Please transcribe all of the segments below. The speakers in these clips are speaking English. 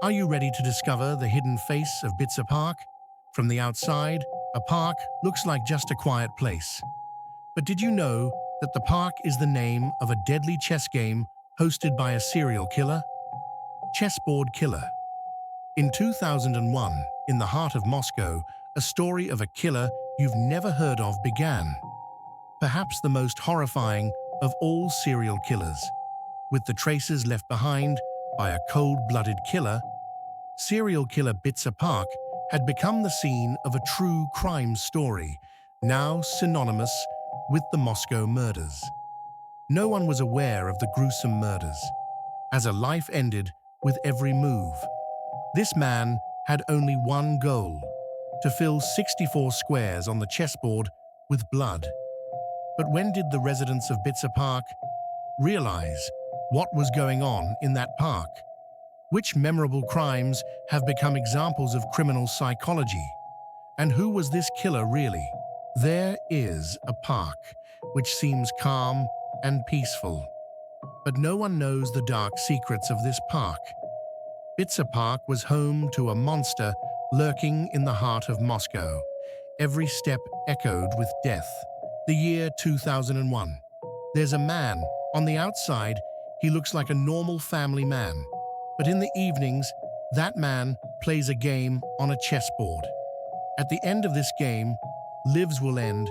Are you ready to discover the hidden face of Bitsa Park? From the outside, a park looks like just a quiet place. But did you know that the park is the name of a deadly chess game hosted by a serial killer? Chessboard Killer. In 2001, in the heart of Moscow, a story of a killer you've never heard of began. Perhaps the most horrifying of all serial killers. With the traces left behind by a cold-blooded killer, serial killer Bitsa Park had become the scene of a true crime story, now synonymous with the Moscow murders. No one was aware of the gruesome murders, as a life ended with every move. This man had only one goal: to fill 64 squares on the chessboard with blood. But when did the residents of Bitsa Park realize what was going on in that park? Which memorable crimes have become examples of criminal psychology? And who was this killer really? There is a park which seems calm and peaceful, but no one knows the dark secrets of this park. Bitsa Park was home to a monster lurking in the heart of Moscow. Every step echoed with death. The year 2001. There's a man. On the outside, he looks like a normal family man. But in the evenings, that man plays a game on a chessboard. At the end of this game, lives will end,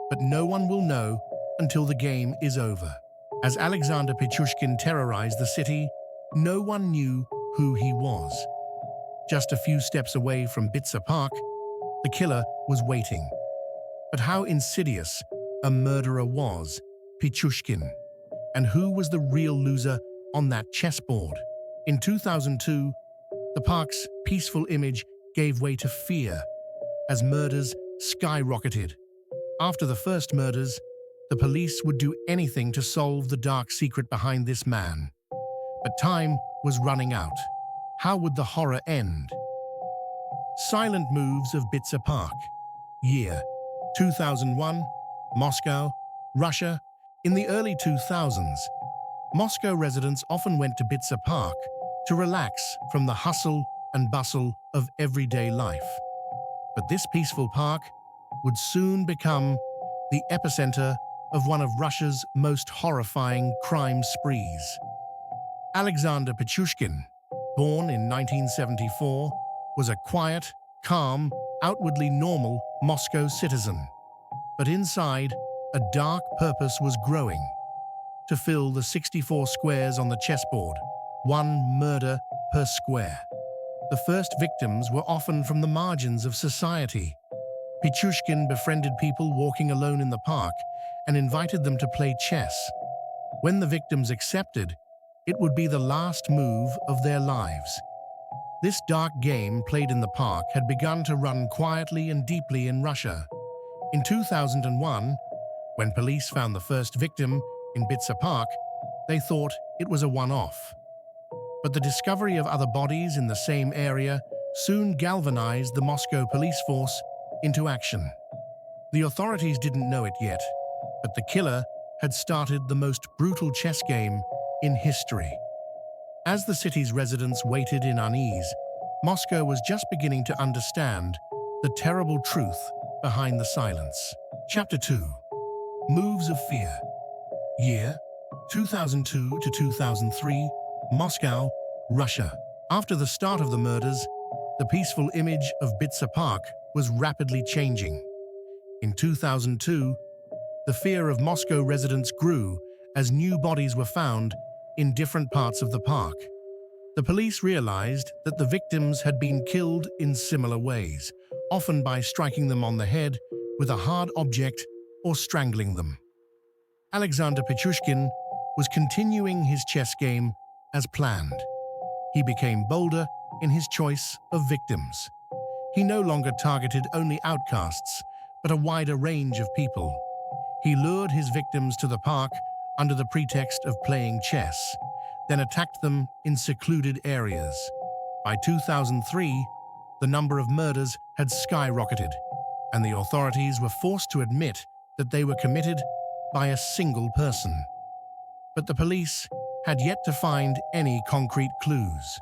but no one will know until the game is over. As Alexander Pichushkin terrorized the city, no one knew who he was. Just a few steps away from Bitsa Park, the killer was waiting. But how insidious a murderer was Pichushkin, and who was the real loser on that chessboard? In 2002, the park's peaceful image gave way to fear as murders skyrocketed. After the first murders, the police would do anything to solve the dark secret behind this man. But time was running out. How would the horror end? Silent moves of Bitsa Park. Year 2001, Moscow, Russia. In the early 2000s, Moscow residents often went to Bitsa Park to relax from the hustle and bustle of everyday life. But this peaceful park would soon become the epicenter of one of Russia's most horrifying crime sprees. Alexander Pichushkin, born in 1974, was a quiet, calm, outwardly normal Moscow citizen. But inside, a dark purpose was growing: to fill the 64 squares on the chessboard, one murder per square. The first victims were often from the margins of society. Pichushkin befriended people walking alone in the park and invited them to play chess. When the victims accepted, it would be the last move of their lives. This dark game played in the park had begun to run quietly and deeply in Russia. In 2001, when police found the first victim in Bitsa Park, they thought it was a one-off. But the discovery of other bodies in the same area soon galvanized the Moscow police force into action. The authorities didn't know it yet, but the killer had started the most brutal chess game in history. As the city's residents waited in unease, Moscow was just beginning to understand the terrible truth behind the silence. Chapter 2. Moves of Fear. Year 2002 to 2003, Moscow, Russia. After the start of the murders, the peaceful image of Bitsa Park was rapidly changing. In 2002, the fear of Moscow residents grew as new bodies were found in different parts of the park. The police realized that the victims had been killed in similar ways, often by striking them on the head with a hard object or strangling them. Alexander Pichushkin was continuing his chess game as planned. He became bolder in his choice of victims. He no longer targeted only outcasts, but a wider range of people. He lured his victims to the park under the pretext of playing chess, then attacked them in secluded areas. By 2003, the number of murders had skyrocketed, and the authorities were forced to admit that they were committed by a single person. But the police had yet to find any concrete clues.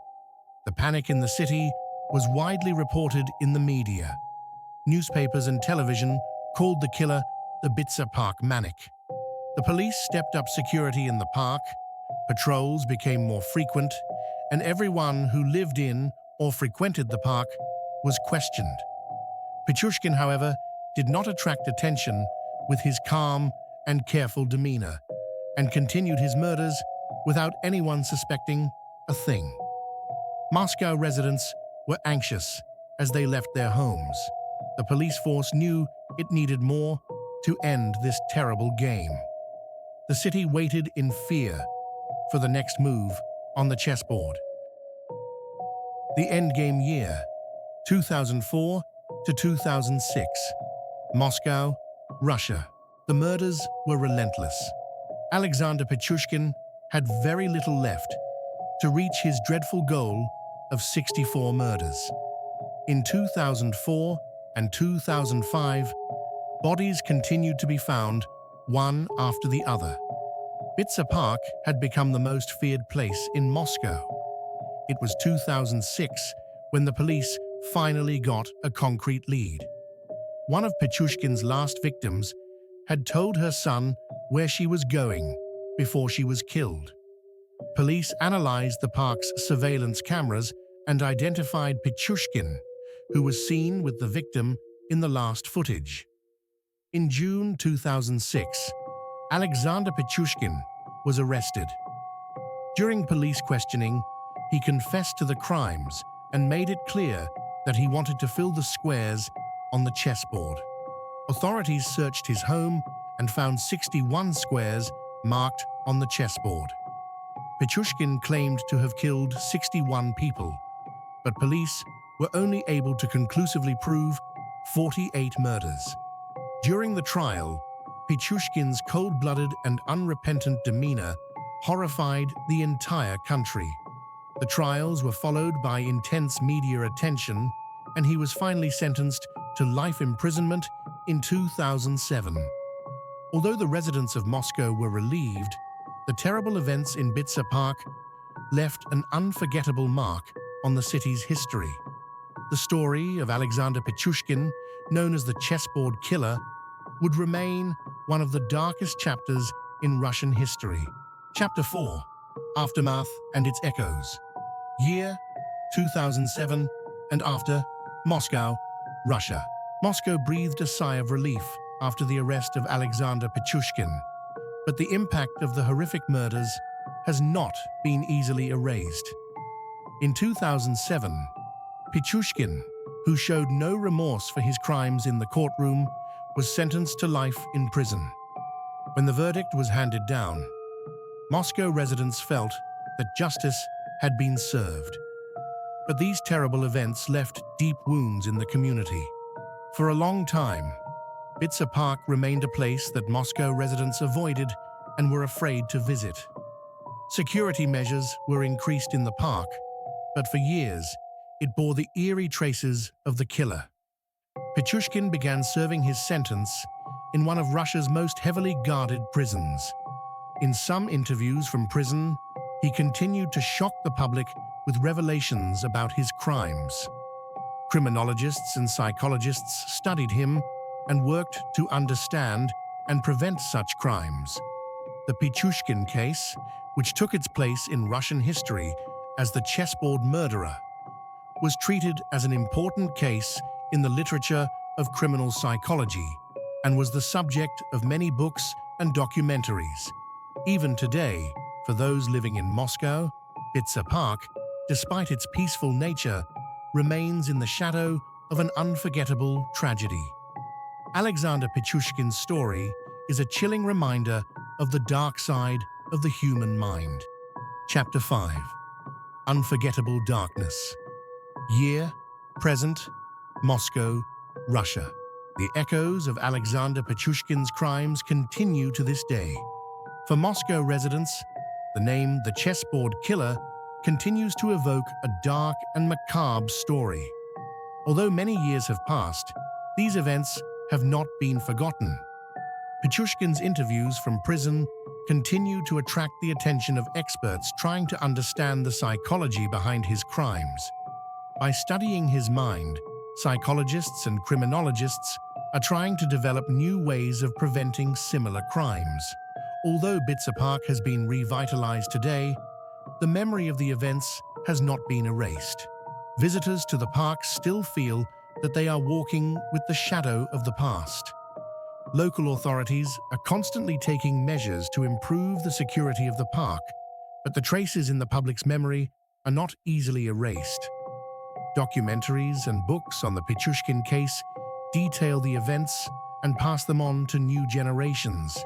The panic in the city was widely reported in the media. Newspapers and television called the killer the Bitsa Park Maniac. The police stepped up security in the park, patrols became more frequent, and everyone who lived in or frequented the park was questioned. Pichushkin, however, did not attract attention with his calm and careful demeanor, and continued his murders without anyone suspecting a thing. Moscow residents were anxious as they left their homes. The police force knew it needed more to end this terrible game. The city waited in fear for the next move on the chessboard. The Endgame year, 2004 to 2006. Moscow, Russia. The murders were relentless. Alexander Pichushkin had very little left to reach his dreadful goal of 64 murders. In 2004 and 2005, bodies continued to be found, one after the other. Bitsa Park had become the most feared place in Moscow. It was 2006 when the police finally got a concrete lead. One of Pichushkin's last victims had told her son where she was going before she was killed. Police analyzed the park's surveillance cameras and identified Pichushkin, who was seen with the victim in the last footage. In June 2006, Alexander Pichushkin was arrested. During police questioning, he confessed to the crimes and made it clear that he wanted to fill the squares on the chessboard. Authorities searched his home and found 61 squares marked on the chessboard. Pichushkin claimed to have killed 61 people, but police were only able to conclusively prove 48 murders. During the trial, Pichushkin's cold-blooded and unrepentant demeanor horrified the entire country. The trials were followed by intense media attention, and he was finally sentenced to life imprisonment in 2007. Although the residents of Moscow were relieved, the terrible events in Bitsa Park left an unforgettable mark on the city's history. The story of Alexander Pichushkin, known as the Chessboard Killer, would remain one of the darkest chapters in Russian history. Chapter 4: Aftermath and its Echoes. Year 2007, and after, Moscow, Russia. Moscow breathed a sigh of relief after the arrest of Alexander Pichushkin, but the impact of the horrific murders has not been easily erased. In 2007, Pichushkin, who showed no remorse for his crimes in the courtroom, was sentenced to life in prison. When the verdict was handed down, Moscow residents felt that justice had been served. But these terrible events left deep wounds in the community. For a long time, Bitsa Park remained a place that Moscow residents avoided and were afraid to visit. Security measures were increased in the park, but for years, it bore the eerie traces of the killer. Pichushkin began serving his sentence in one of Russia's most heavily guarded prisons. In some interviews from prison, he continued to shock the public with revelations about his crimes. Criminologists and psychologists studied him and worked to understand and prevent such crimes. The Pichushkin case, which took its place in Russian history as the chessboard murderer, was treated as an important case in the literature of criminal psychology and was the subject of many books and documentaries. Even today, for those living in Moscow, Bitsa Park, despite its peaceful nature, remains in the shadow of an unforgettable tragedy. Alexander Pichushkin's story is a chilling reminder of the dark side of the human mind. Chapter 5: Unforgettable Darkness. Year, present, Moscow, Russia. The echoes of Alexander Pichushkin's crimes continue to this day. For Moscow residents, the name the Chessboard Killer continues to evoke a dark and macabre story. Although many years have passed, these events have not been forgotten. Pichushkin's interviews from prison continue to attract the attention of experts trying to understand the psychology behind his crimes. By studying his mind, psychologists and criminologists are trying to develop new ways of preventing similar crimes. Although Bitsa Park has been revitalized today, the memory of the events has not been erased. Visitors to the park still feel that they are walking with the shadow of the past. Local authorities are constantly taking measures to improve the security of the park, but the traces in the public's memory are not easily erased. Documentaries and books on the Pichushkin case detail the events and pass them on to new generations.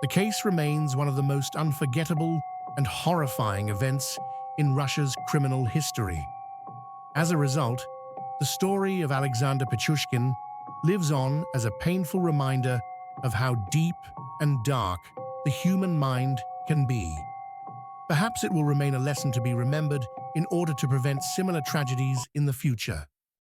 The case remains one of the most unforgettable and horrifying events in Russia's criminal history. As a result, the story of Alexander Pichushkin lives on as a painful reminder of how deep and dark the human mind can be. Perhaps it will remain a lesson to be remembered in order to prevent similar tragedies in the future.